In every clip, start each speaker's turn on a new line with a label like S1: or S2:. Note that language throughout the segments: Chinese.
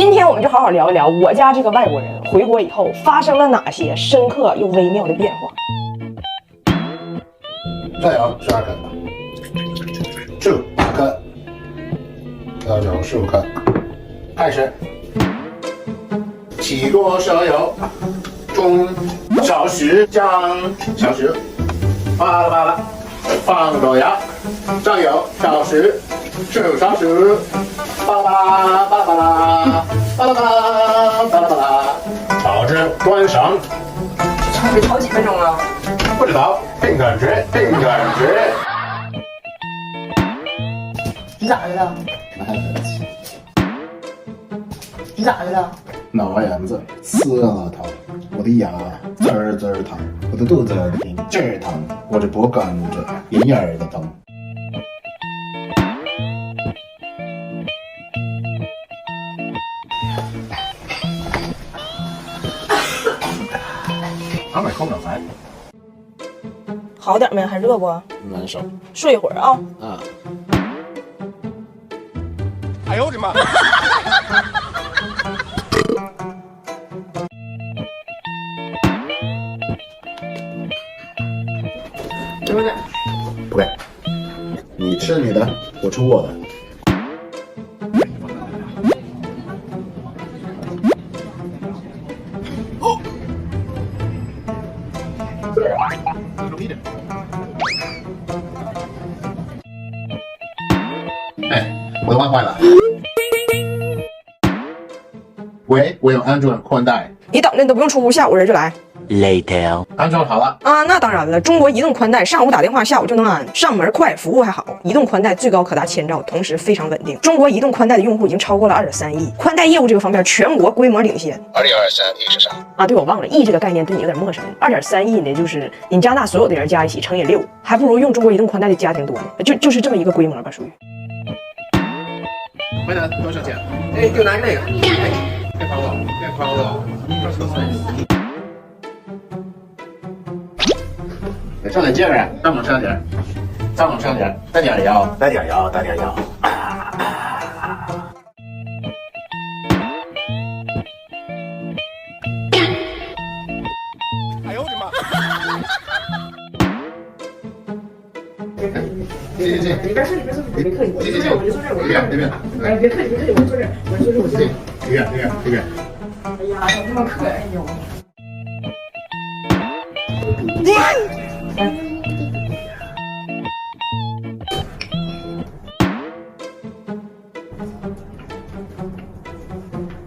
S1: 今天我们就好好聊一聊我家这个外国人回国以后发生了哪些深刻又微妙的变化。
S2: 酱油12克，醋8克，料酒15克，开始。起锅烧油，中少许姜，少许，巴拉巴拉，放豆芽，酱油少许，醋少许，巴拉巴拉巴拉巴拉巴拉巴拉巴拉巴拉，炒至端上。
S1: 得炒几分钟啊？
S2: 不知道，凭感觉，凭感觉。
S3: 你咋的了？你咋的了？
S2: 脑炎子撕了疼，我的牙滋儿滋儿疼，我的肚子顶劲儿疼，我这脖梗子隐隐儿的疼。俺买空调来。
S1: 好点没？还热不？
S2: 难受。
S1: 睡一会儿啊。
S2: 啊。
S4: 哎呦我的妈！
S1: 对不对？
S2: 不给。你吃你的，我吃我的。哎，我的碗坏了。喂，我有安卓宽带。
S1: 你等着，你都不用出屋，下午人就来。
S5: Later，
S2: 安装好了
S1: 啊，那当然了，中国移动宽带上午打电话，下午就能安，上门快，服务还好。移动宽带最高可达1000兆，同时非常稳定。中国移动宽带的用户已经超过了2.3亿，宽带业务这个方面全国规模领先。
S2: 2023亿是啥？
S1: 啊，对，我忘了，亿这个概念对你有点陌生。2.3亿呢，就是你加拿大所有的人加一起乘以6，还不如用中国移动宽带的家庭多呢。就是这么一个规模吧，属于。
S2: 回来多少钱？
S1: 哎，就拿这个。
S2: 别跑我，别跑我。上点劲儿啊！再往上点，再往上点，带点腰，带点腰，带点腰。
S4: 哎呦我的妈！
S2: 这，
S1: 你别客气，别客气，别客气，我就坐这儿，我就坐这儿，我就坐这儿。
S2: 这边，
S1: 哎，别客气，别客气，我就坐这儿，我就坐这儿，我就坐这儿。
S2: 这边。
S1: 哎呀，怎么这么客气呢？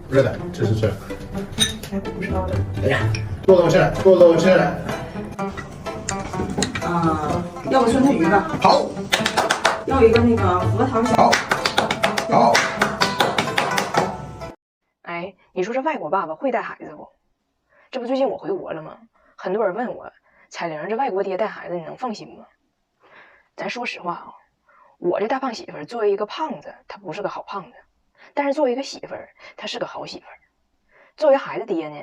S2: 热的，吃。
S1: 哎，不知道的。
S2: 哎呀，多吃。
S1: 啊，要个酸菜鱼吧。
S2: 好。
S1: 要一个那个核桃小。
S2: 好。
S1: 哎，你说这外国爸爸会带孩子不？这不最近我回国了吗？很多人问我，彩玲这外国爹带孩子你能放心吗？咱说实话啊，我这大胖媳妇儿作为一个胖子，她不是个好胖子，但是作为一个媳妇儿，她是个好媳妇儿。作为孩子爹呢，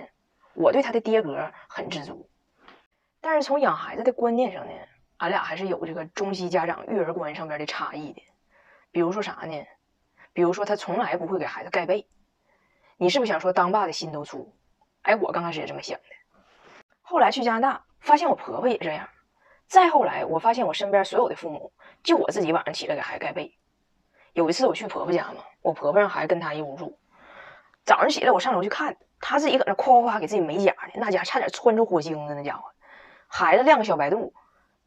S1: 我对他的爹格很知足。但是从养孩子的观念上呢，俺俩还是有这个中西家长育儿观上边的差异的。比如说啥呢？比如说他从来不会给孩子盖被。你是不是想说当爸的心都粗？哎，我刚开始也这么想的。后来去加拿大，发现我婆婆也这样。再后来，我发现我身边所有的父母，就我自己晚上起来给孩子盖被。有一次我去婆婆家嘛，我婆婆让孩子跟她一屋住。早上起来我上楼去看，她自己搁那夸夸给自己美甲呢，那家伙差点窜出火星子，那家伙。孩子亮个小白肚，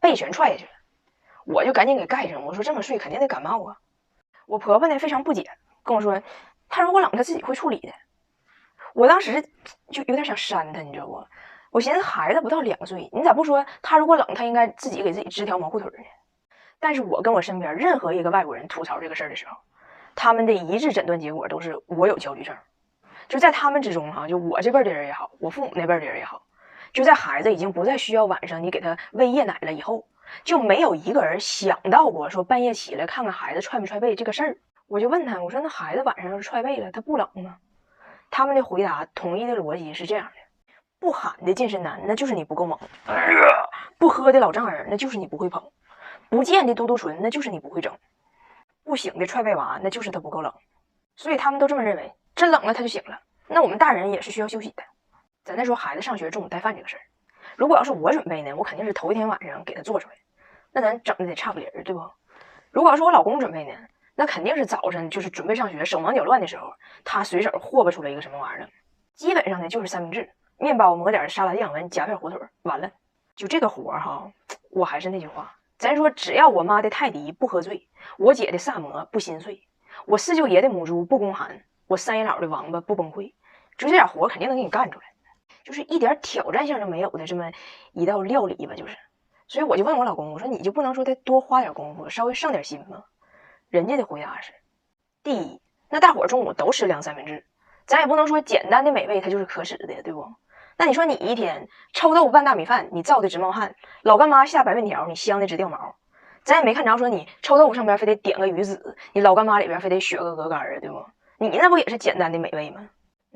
S1: 被全踹下去了。我就赶紧给盖上，我说这么睡肯定得感冒啊。我婆婆呢非常不解，跟我说，她如果冷她自己会处理的。我当时就有点想扇她，你知道不？我寻思孩子不到2岁，你咋不说他如果冷他应该自己给自己织条毛裤腿呢？但是我跟我身边任何一个外国人吐槽这个事儿的时候，他们的一致诊断结果都是我有焦虑症。就在他们之中啊，就我这辈的人也好，我父母那辈的人也好，就在孩子已经不再需要晚上你给他喂夜奶了以后，就没有一个人想到过说半夜起来看看孩子踹没踹被这个事儿。我就问他，我说那孩子晚上要是踹被了，他不冷吗？他们的回答统一的逻辑是这样的：不喊的健身男，那就是你不够猛；不喝的老丈人，那就是你不会捧；不见的嘟嘟唇，那就是你不会整；不醒的踹被娃，那就是他不够冷。所以他们都这么认为，真冷了他就醒了。那我们大人也是需要休息的。咱再说孩子上学中午带饭这个事儿，如果要是我准备呢，我肯定是头一天晚上给他做出来，那咱整的得差不离儿，对不？如果要是我老公准备呢，那肯定是早晨就是准备上学手忙脚乱的时候，他随手霍吧出来一个什么玩意儿，基本上呢就是三明治、面包抹点沙拉酱，完夹片火腿，完了。就这个活哈，我还是那句话，咱说只要我妈的泰迪不喝醉，我姐的萨摩不心碎，我四舅爷的母猪不宫寒，我三爷姥的王八不崩溃，就这点活肯定能给你干出来，就是一点挑战性都没有的这么一道料理吧，就是。所以我就问我老公，我说你就不能说再多花点功夫，稍微上点心吗？人家的回答是：第一，那大伙中午都吃凉三明治，咱也不能说简单的美味它就是可耻的，对不？那你说你一天臭豆腐拌大米饭，你燥的直冒汗；老干妈下白面条，你香的直掉毛。咱也没看着说你臭豆腐上边非得点个鱼子，你老干妈里边非得雪个鹅肝啊，对不？你那不也是简单的美味吗？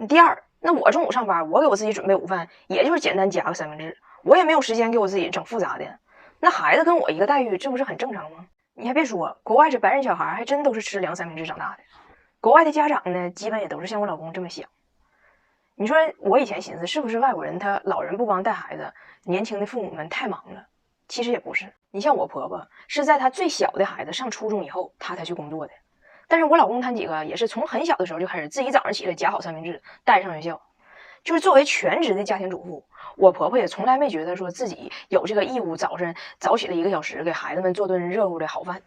S1: 第二，那我中午上班，我给我自己准备午饭，也就是简单夹个三明治，我也没有时间给我自己整复杂的。那孩子跟我一个待遇，这不是很正常吗？你还别说，国外这白人小孩还真都是吃凉三明治长大的。国外的家长呢，基本也都是像我老公这么想。你说我以前寻思是不是外国人他老人不帮带孩子，年轻的父母们太忙了？其实也不是。你像我婆婆是在她最小的孩子上初中以后，她才去工作的。但是我老公他几个也是从很小的时候就开始自己早上起来夹好三明治带上学校。就是作为全职的家庭主妇，我婆婆也从来没觉得说自己有这个义务早晨早起来1个小时给孩子们做顿热乎的好饭。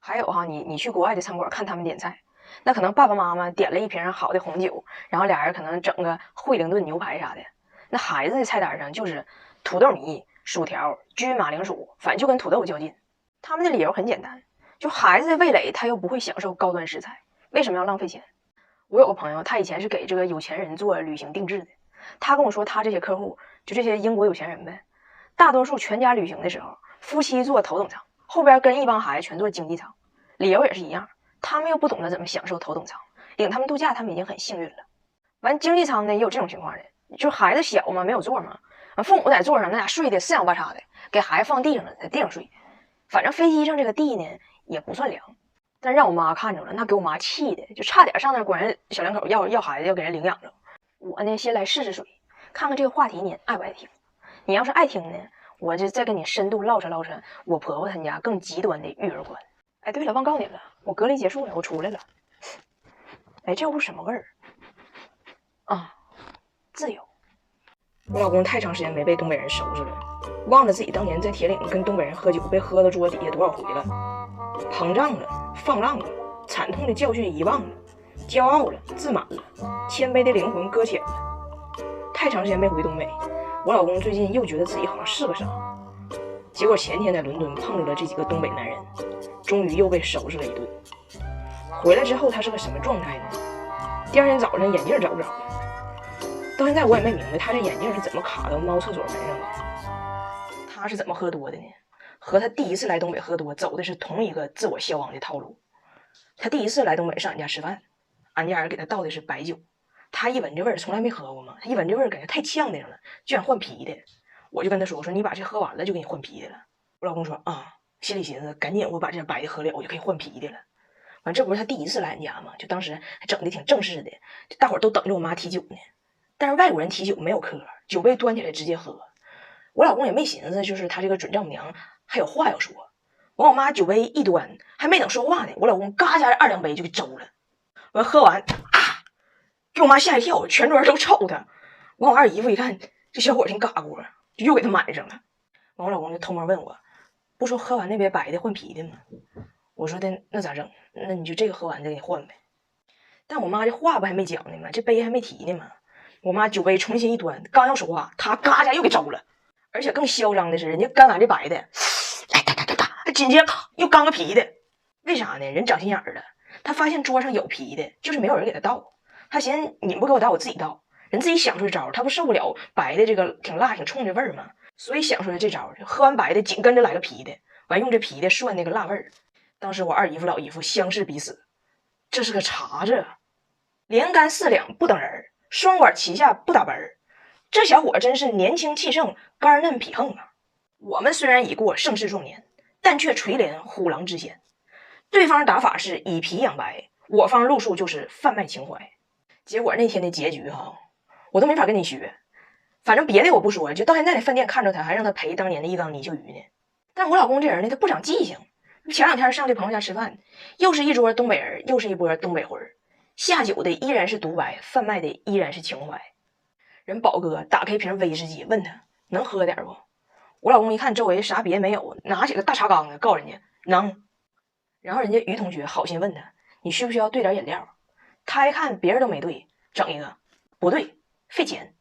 S1: 还有哈，你去国外的餐馆看他们点菜，那可能爸爸妈妈点了一瓶好的红酒，然后俩人可能整个惠灵顿牛排啥的，那孩子的菜单上就是土豆泥、薯条、焗马铃薯，反正就跟土豆较劲。他们的理由很简单，就孩子的味蕾他又不会享受高端食材，为什么要浪费钱？我有个朋友，他以前是给这个有钱人做旅行定制的，他跟我说他这些客户就这些英国有钱人呗，大多数全家旅行的时候，夫妻坐头等舱，后边跟一帮孩子全坐经济舱，理由也是一样，他们又不懂得怎么享受头等舱，领他们度假他们已经很幸运了。完经济舱呢也有这种情况的，就是孩子小嘛，没有座嘛，父母在座上那俩睡的四仰八叉的，给孩子放地上了，在地上睡。反正飞机上这个地呢也不算凉，但是让我妈看着了，那给我妈气的，就差点上那管人小两口要孩子，要给人领养着。我呢先来试试水，看看这个话题你爱不爱听。你要是爱听呢，我就再跟你深度唠扯唠扯我婆婆他家更极端的育儿观。哎，对了，忘告你了，我隔离结束了，我出来了。哎，这屋什么味儿啊？自由。我老公太长时间没被东北人收拾了，忘了自己当年在铁岭跟东北人喝酒被喝到桌底下多少回了，膨胀了，放浪了，惨痛的教训遗忘了，骄傲了，自满了，谦卑的灵魂搁浅了。太长时间没回东北，我老公最近又觉得自己好像是个啥，结果前天在伦敦碰着了这几个东北男人，终于又被收拾了一顿。回来之后他是个什么状态呢？第二天早上眼镜找不着了，到现在我也没明白他这眼镜是怎么卡到猫厕所门上的。他是怎么喝多的呢？和他第一次来东北喝多走的是同一个自我消亡的套路。他第一次来东北上俺家吃饭，俺家人给他倒的是白酒，他一闻这味儿，从来没喝过嘛，他一闻这味儿感觉太呛那种了，就想换啤的。我就跟他说，我说你把这喝完了就给你换啤的了。我老公说啊，心里寻思赶紧我把这白的喝了，我就可以换啤的了。完这不是他第一次来俺家嘛，就当时还整的挺正式的，大伙儿都等着我妈提酒呢。但是外国人提酒没有客，酒杯端起来直接喝。我老公也没寻思就是他这个准丈母娘还有话要说，完我妈酒杯一端，还没等说话呢，我老公嘎家2两杯就给周了。完喝完啊，给我妈吓一跳，全桌都瞅他。完我二姨夫一看这小伙挺嘎咕，就又给他满上了。完我老公就偷摸问我，不说喝完那杯白的换啤的吗？我说的那咋整？那你就这个喝完再给你换呗。但我妈这话不还没讲呢吗？这杯还没提呢嘛。我妈酒杯重新一端，刚要说话，他嘎家又给周了。而且更嚣张的是，人家干完这白的，哎嘎嘎嘎嘎，紧接着又干个啤的。为啥呢？人长心眼儿了，他发现桌上有啤的，就是没有人给他倒。他寻思你不给我倒，我自己倒。人自己想出这招，他不受不了白的这个挺辣挺冲的味儿吗？所以想出来这招，喝完白的紧跟着来个啤的，完用这啤的涮那个辣味儿。当时我二姨夫老姨夫相视彼此，这是个茬子，连干4两不等人，双管齐下不打奔。这小伙真是年轻气盛，肝嫩脾横啊！我们虽然已过盛世壮年，但却垂怜虎狼之嫌。对方打法是以皮养白，我方路数就是贩卖情怀。结果那天的结局哈，我都没法跟你学。反正别的我不说，就到现在在饭店看着他，还让他赔当年的一缸泥鳅鱼呢。但我老公这人呢，他不长记性。前2天上这朋友家吃饭，又是一桌东北人，又是一波东北魂儿。下酒的依然是独白，贩卖的依然是情怀。人宝哥打开一瓶威士忌，问他能喝点不？我老公一看周围啥别没有，拿起个大茶缸子告人家能。然后人家于同学好心问他，你需不需要兑点饮料？他一看别人都没兑，整一个不对，费钱，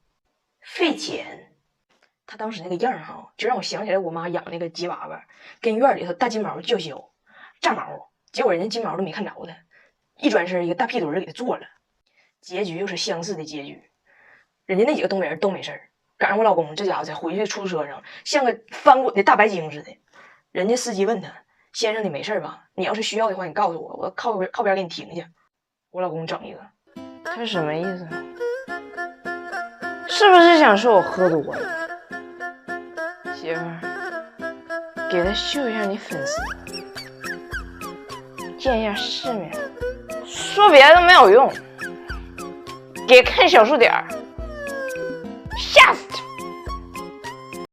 S1: 费钱。他当时那个样哈，就让我想起来我妈养那个吉娃娃，跟院里头大金毛叫嚣炸毛，结果人家金毛都没看着他，一转身一个大屁墩给他做了。结局又是相似的结局，人家那几个东北人都没事儿，赶上我老公这家伙在回去出租车上像个翻滚的大白鲸似的。人家司机问他，先生你没事吧？你要是需要的话你告诉我，我靠边给你停下。我老公整一个，他是什么意思？是不是想说我喝多了？媳妇儿，给他秀一下你粉丝，见一下世面。说别的没有用，给看小数点，吓死！